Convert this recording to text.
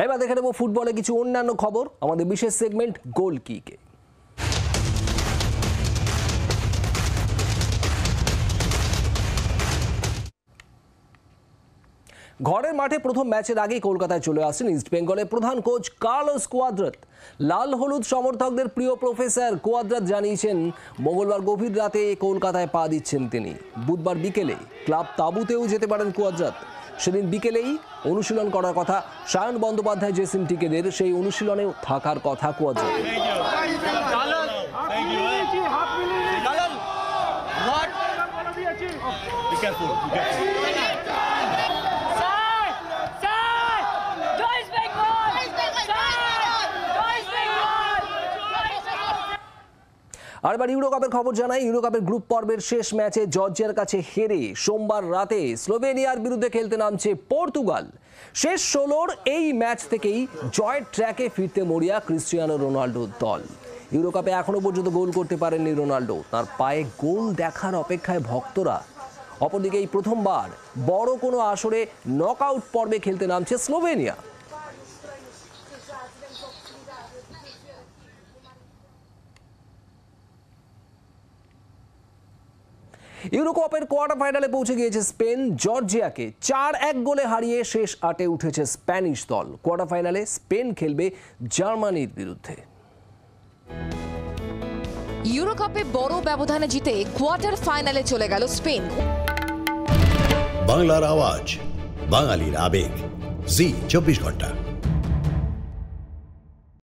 এবার দেখে নেব ফুটবলে কিছু অন্যান্য খবর আমাদের বিশেষ সেগমেন্ট গোল কিকে। ঘরের মাঠে প্রথম ম্যাচের আগেই কলকাতায় চলে আসেন ইস্ট বেঙ্গলের প্রধান কোচ কার্লোস কুয়াদ্রাত। লাল হলুদ সমর্থকদের প্রিয় প্রফেসর কুয়াদ্রাত জানিয়েছেন মঙ্গলবার গভীর রাতে কলকাতায় পা দিচ্ছেন তিনি। বুধবার বিকেলে ক্লাব তাঁবুতেও যেতে পারেন কুয়াদ্রাত। সেদিন বিকেলেই অনুশীলন করার কথা সায়ন বন্দ্যোপাধ্যায় জেসিম টিকেদের, সেই অনুশীলনেও থাকার কথা কুয়াদ্রাত। আর এবার ইউরোকাপের খবর জানাই। ইউরোকাপের গ্রুপ পর্বের শেষ ম্যাচে জর্জিয়ার কাছে হেরে সোমবার রাতে স্লোভেনিয়ার বিরুদ্ধে খেলতে নামছে পর্তুগাল। শেষ 16-র এই ম্যাচ থেকেই জয়ের ট্র্যাকে ফিরতে মরিয়া ক্রিস্টিয়ানো রোনাল্ডোর দল। ইউরোকাপে এখনো পর্যন্ত গোল করতে পারেননি রোনাল্ডো, তার পায়ে গোল দেখার অপেক্ষায় ভক্তরা। অপরদিকে এই প্রথমবার বড় কোনো আসরে নকআউট পর্বে খেলতে নামছে স্লোভেনিয়া। ইউরোকাপের কোয়ার্টার ফাইনালে পৌঁছে গিয়েছে স্পেন। জর্জিয়াকে 4-1 গোলে হারিয়ে শেষ 8-এ উঠেছে স্প্যানিশ দল। কোয়ার্টার ফাইনালে স্পেন খেলবে জার্মানির বিরুদ্ধে। ইউরোকাপে বড় ব্যবধানে জিতে কোয়ার্টার ফাইনালে চলে গেল স্পেন। বাংলার আওয়াজ, বাঙালির আবেগ, জি 24 ঘন্টা।